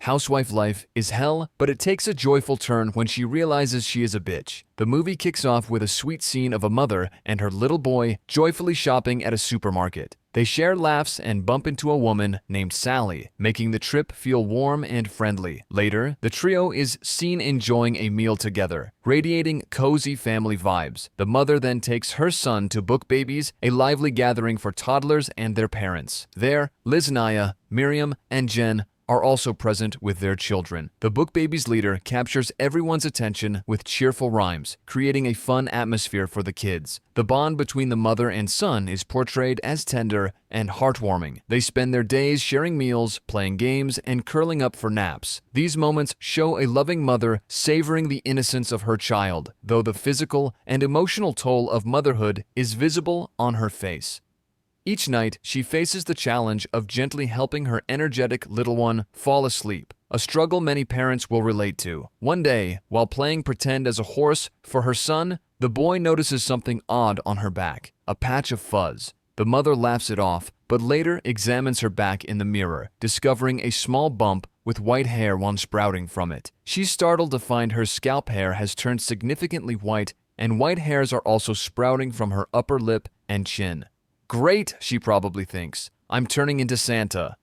Housewife life is hell, but it takes a joyful turn when she realizes she is a bitch. The movie kicks off with a sweet scene of a mother and her little boy joyfully shopping at a supermarket. They share laughs and bump into a woman named Sally, making the trip feel warm and friendly. Later, the trio is seen enjoying a meal together, radiating cozy family vibes. The mother then takes her son to Book Babies, a lively gathering for toddlers and their parents. There, Liz, Naya, Miriam, and Jen are also present with their children. The Book Babies leader captures everyone's attention with cheerful rhymes, creating a fun atmosphere for the kids. The bond between the mother and son is portrayed as tender and heartwarming. They spend their days sharing meals, playing games, and curling up for naps. These moments show a loving mother savoring the innocence of her child, though the physical and emotional toll of motherhood is visible on her face. Each night, she faces the challenge of gently helping her energetic little one fall asleep, a struggle many parents will relate to. One day, while playing pretend as a horse for her son, the boy notices something odd on her back, a patch of fuzz. The mother laughs it off, but later examines her back in the mirror, discovering a small bump with white hair once sprouting from it. She's startled to find her scalp hair has turned significantly white, and white hairs are also sprouting from her upper lip and chin. Great, she probably thinks. I'm turning into Santa.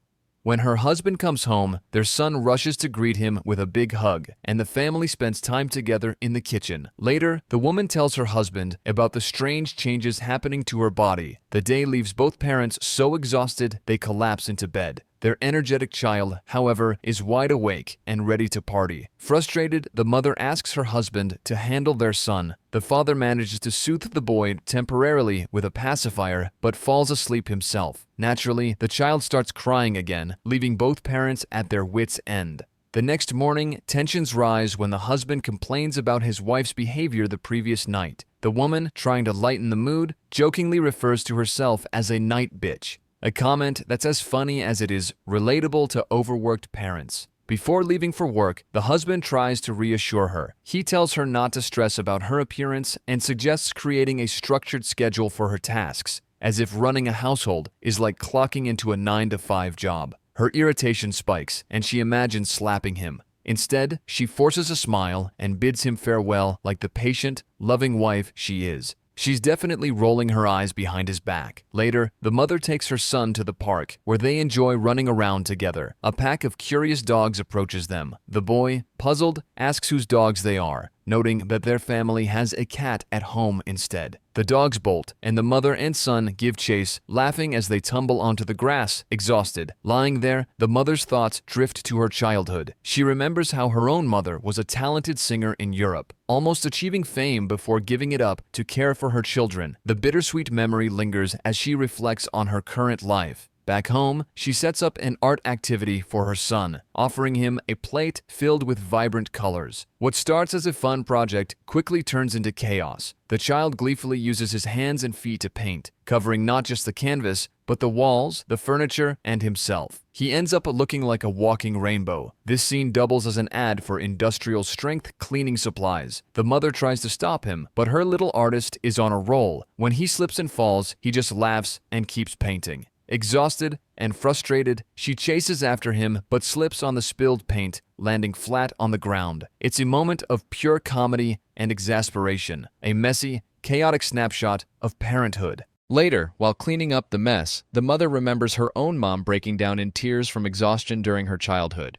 When her husband comes home, their son rushes to greet him with a big hug, and the family spends time together in the kitchen. Later, the woman tells her husband about the strange changes happening to her body. The day leaves both parents so exhausted they collapse into bed. Their energetic child, however, is wide awake and ready to party. Frustrated, the mother asks her husband to handle their son. The father manages to soothe the boy temporarily with a pacifier, but falls asleep himself. Naturally, the child starts crying again, leaving both parents at their wits' end. The next morning, tensions rise when the husband complains about his wife's behavior the previous night. The woman, trying to lighten the mood, jokingly refers to herself as a Nightbitch, a comment that's as funny as it is relatable to overworked parents. Before leaving for work, the husband tries to reassure her. He tells her not to stress about her appearance and suggests creating a structured schedule for her tasks, as if running a household is like clocking into a 9-to-5 job. Her irritation spikes, and she imagines slapping him. Instead, she forces a smile and bids him farewell like the patient, loving wife she is. She's definitely rolling her eyes behind his back. Later, the mother takes her son to the park, where they enjoy running around together. A pack of curious dogs approaches them. The boy, puzzled, asks whose dogs they are, noting that their family has a cat at home instead. The dogs bolt, and the mother and son give chase, laughing as they tumble onto the grass, exhausted. Lying there, the mother's thoughts drift to her childhood. She remembers how her own mother was a talented singer in Europe, almost achieving fame before giving it up to care for her children. The bittersweet memory lingers as she reflects on her current life. Back home, she sets up an art activity for her son, offering him a plate filled with vibrant colors. What starts as a fun project quickly turns into chaos. The child gleefully uses his hands and feet to paint, covering not just the canvas, but the walls, the furniture, and himself. He ends up looking like a walking rainbow. This scene doubles as an ad for industrial strength cleaning supplies. The mother tries to stop him, but her little artist is on a roll. When he slips and falls, he just laughs and keeps painting. Exhausted and frustrated, she chases after him but slips on the spilled paint, landing flat on the ground. It's a moment of pure comedy and exasperation, a messy, chaotic snapshot of parenthood. Later, while cleaning up the mess, the mother remembers her own mom breaking down in tears from exhaustion during her childhood.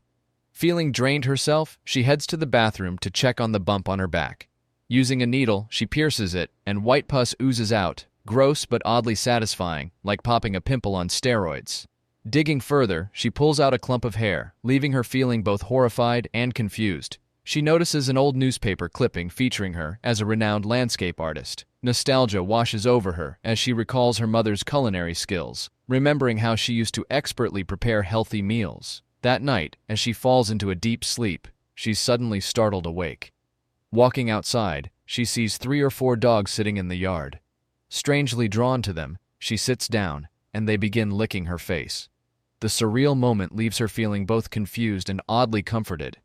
Feeling drained herself, she heads to the bathroom to check on the bump on her back. Using a needle, she pierces it, and white pus oozes out. Gross but oddly satisfying, like popping a pimple on steroids. Digging further, she pulls out a clump of hair, leaving her feeling both horrified and confused. She notices an old newspaper clipping featuring her as a renowned landscape artist. Nostalgia washes over her as she recalls her mother's culinary skills, remembering how she used to expertly prepare healthy meals. That night, as she falls into a deep sleep, she's suddenly startled awake. Walking outside, she sees 3 or 4 dogs sitting in the yard. Strangely drawn to them, she sits down, and they begin licking her face. The surreal moment leaves her feeling both confused and oddly comforted.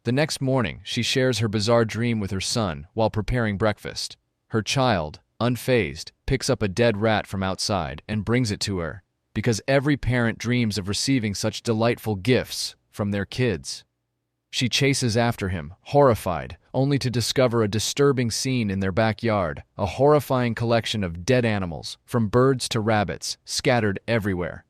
The next morning, she shares her bizarre dream with her son while preparing breakfast. Her child, unfazed, picks up a dead rat from outside and brings it to her, because every parent dreams of receiving such delightful gifts from their kids. She chases after him, horrified, only to discover a disturbing scene in their backyard, a horrifying collection of dead animals, from birds to rabbits, scattered everywhere.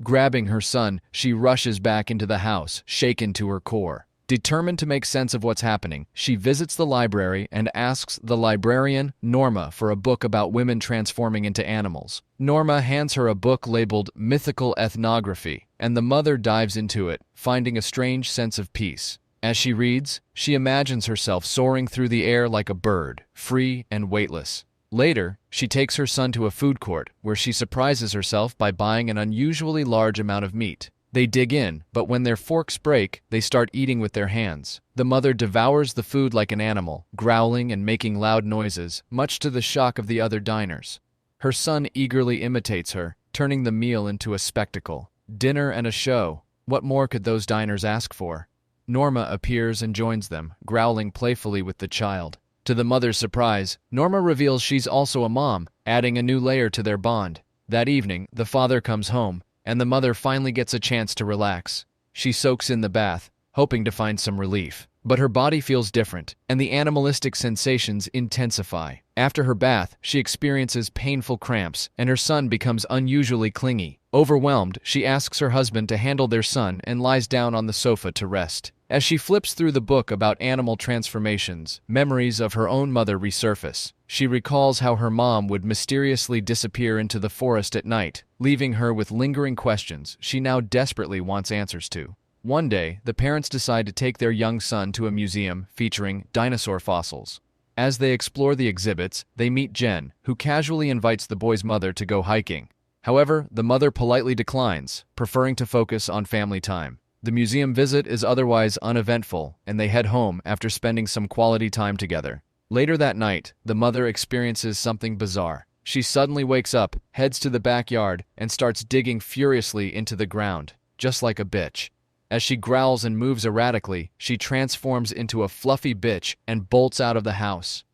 Grabbing her son, she rushes back into the house, shaken to her core. Determined to make sense of what's happening, she visits the library and asks the librarian, Norma, for a book about women transforming into animals. Norma hands her a book labeled Mythical Ethnography, and the mother dives into it, finding a strange sense of peace. As she reads, she imagines herself soaring through the air like a bird, free and weightless. Later, she takes her son to a food court, where she surprises herself by buying an unusually large amount of meat. They dig in, but when their forks break, they start eating with their hands. The mother devours the food like an animal, growling and making loud noises, much to the shock of the other diners. Her son eagerly imitates her, turning the meal into a spectacle. Dinner and a show. What more could those diners ask for? Norma appears and joins them, growling playfully with the child. To the mother's surprise, Norma reveals she's also a mom, adding a new layer to their bond. That evening, the father comes home, and the mother finally gets a chance to relax. She soaks in the bath, hoping to find some relief. But her body feels different, and the animalistic sensations intensify. After her bath, she experiences painful cramps, and her son becomes unusually clingy. Overwhelmed, she asks her husband to handle their son and lies down on the sofa to rest. As she flips through the book about animal transformations, memories of her own mother resurface. She recalls how her mom would mysteriously disappear into the forest at night, leaving her with lingering questions she now desperately wants answers to. One day, the parents decide to take their young son to a museum featuring dinosaur fossils. As they explore the exhibits, they meet Jen, who casually invites the boy's mother to go hiking. However, the mother politely declines, preferring to focus on family time. The museum visit is otherwise uneventful, and they head home after spending some quality time together. Later that night, the mother experiences something bizarre. She suddenly wakes up, heads to the backyard, and starts digging furiously into the ground, just like a bitch. As she growls and moves erratically, she transforms into a fluffy bitch and bolts out of the house.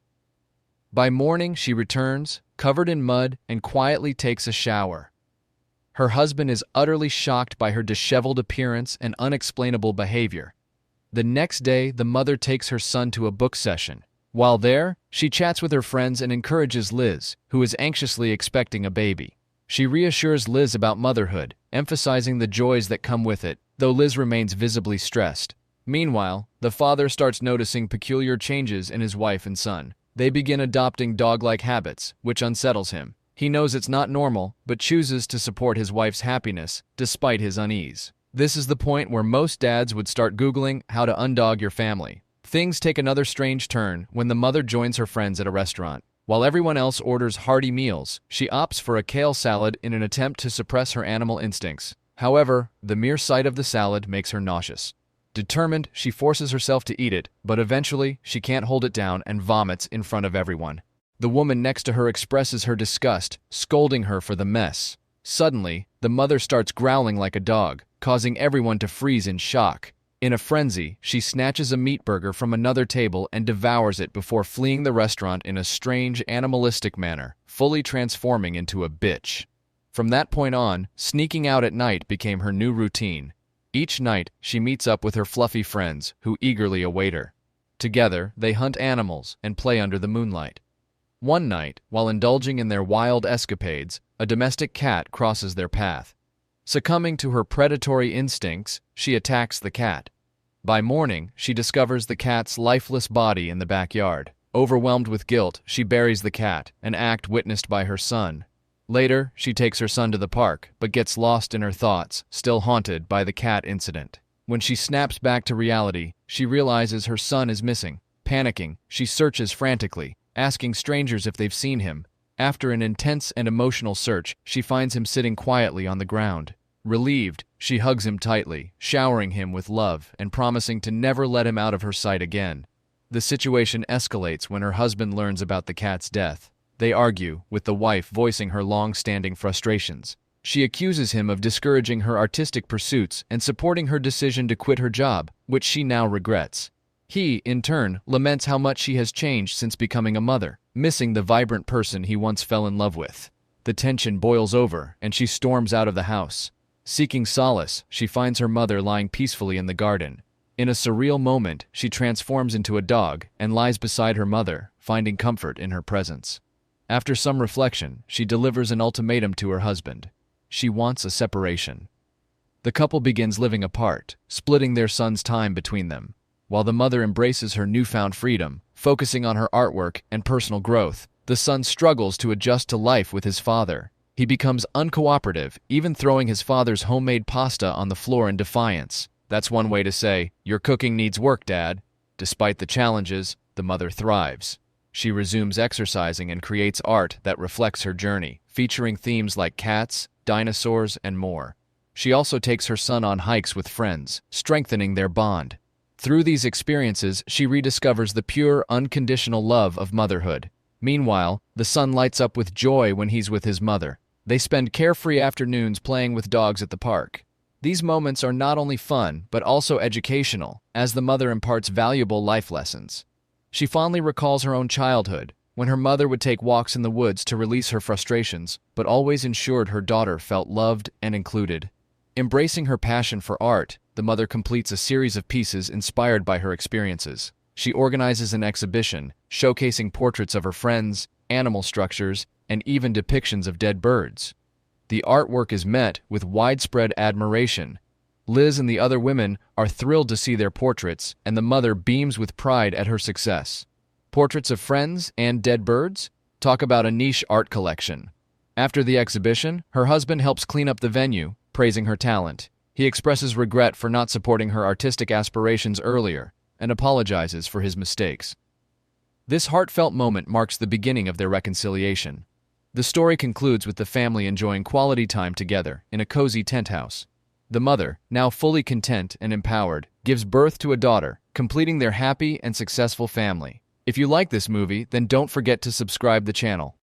By morning, she returns, covered in mud, and quietly takes a shower. Her husband is utterly shocked by her disheveled appearance and unexplainable behavior. The next day, the mother takes her son to a book session. While there, she chats with her friends and encourages Liz, who is anxiously expecting a baby. She reassures Liz about motherhood, emphasizing the joys that come with it, though Liz remains visibly stressed. Meanwhile, the father starts noticing peculiar changes in his wife and son. They begin adopting dog-like habits, which unsettles him. He knows it's not normal, but chooses to support his wife's happiness, despite his unease. This is the point where most dads would start Googling how to undog your family. Things take another strange turn when the mother joins her friends at a restaurant. While everyone else orders hearty meals, she opts for a kale salad in an attempt to suppress her animal instincts. However, the mere sight of the salad makes her nauseous. Determined, she forces herself to eat it, but eventually, she can't hold it down and vomits in front of everyone. The woman next to her expresses her disgust, scolding her for the mess. Suddenly, the mother starts growling like a dog, causing everyone to freeze in shock. In a frenzy, she snatches a meat burger from another table and devours it before fleeing the restaurant in a strange, animalistic manner, fully transforming into a bitch. From that point on, sneaking out at night became her new routine. Each night, she meets up with her fluffy friends, who eagerly await her. Together, they hunt animals and play under the moonlight. One night, while indulging in their wild escapades, a domestic cat crosses their path. Succumbing to her predatory instincts, she attacks the cat. By morning, she discovers the cat's lifeless body in the backyard. Overwhelmed with guilt, she buries the cat, an act witnessed by her son. Later, she takes her son to the park, but gets lost in her thoughts, still haunted by the cat incident. When she snaps back to reality, she realizes her son is missing. Panicking, she searches frantically, asking strangers if they've seen him. After an intense and emotional search, she finds him sitting quietly on the ground. Relieved, she hugs him tightly, showering him with love and promising to never let him out of her sight again. The situation escalates when her husband learns about the cat's death. They argue, with the wife voicing her long-standing frustrations. She accuses him of discouraging her artistic pursuits and supporting her decision to quit her job, which she now regrets. He, in turn, laments how much she has changed since becoming a mother, missing the vibrant person he once fell in love with. The tension boils over, and she storms out of the house. Seeking solace, she finds her mother lying peacefully in the garden. In a surreal moment, she transforms into a dog and lies beside her mother, finding comfort in her presence. After some reflection, she delivers an ultimatum to her husband. She wants a separation. The couple begins living apart, splitting their son's time between them. While the mother embraces her newfound freedom, focusing on her artwork and personal growth, the son struggles to adjust to life with his father. He becomes uncooperative, even throwing his father's homemade pasta on the floor in defiance. That's one way to say, "Your cooking needs work, Dad." Despite the challenges, the mother thrives. She resumes exercising and creates art that reflects her journey, featuring themes like cats, dinosaurs, and more. She also takes her son on hikes with friends, strengthening their bond. Through these experiences, she rediscovers the pure, unconditional love of motherhood. Meanwhile, the son lights up with joy when he's with his mother. They spend carefree afternoons playing with dogs at the park. These moments are not only fun, but also educational, as the mother imparts valuable life lessons. She fondly recalls her own childhood, when her mother would take walks in the woods to release her frustrations, but always ensured her daughter felt loved and included. Embracing her passion for art, the mother completes a series of pieces inspired by her experiences. She organizes an exhibition, showcasing portraits of her friends, animal structures, and even depictions of dead birds. The artwork is met with widespread admiration. Liz and the other women are thrilled to see their portraits, and the mother beams with pride at her success. Portraits of friends and dead birds? Talk about a niche art collection. After the exhibition, her husband helps clean up the venue, praising her talent. He expresses regret for not supporting her artistic aspirations earlier and apologizes for his mistakes. This heartfelt moment marks the beginning of their reconciliation. The story concludes with the family enjoying quality time together in a cozy tent house. The mother, now fully content and empowered, gives birth to a daughter, completing their happy and successful family. If you like this movie, then don't forget to subscribe the channel.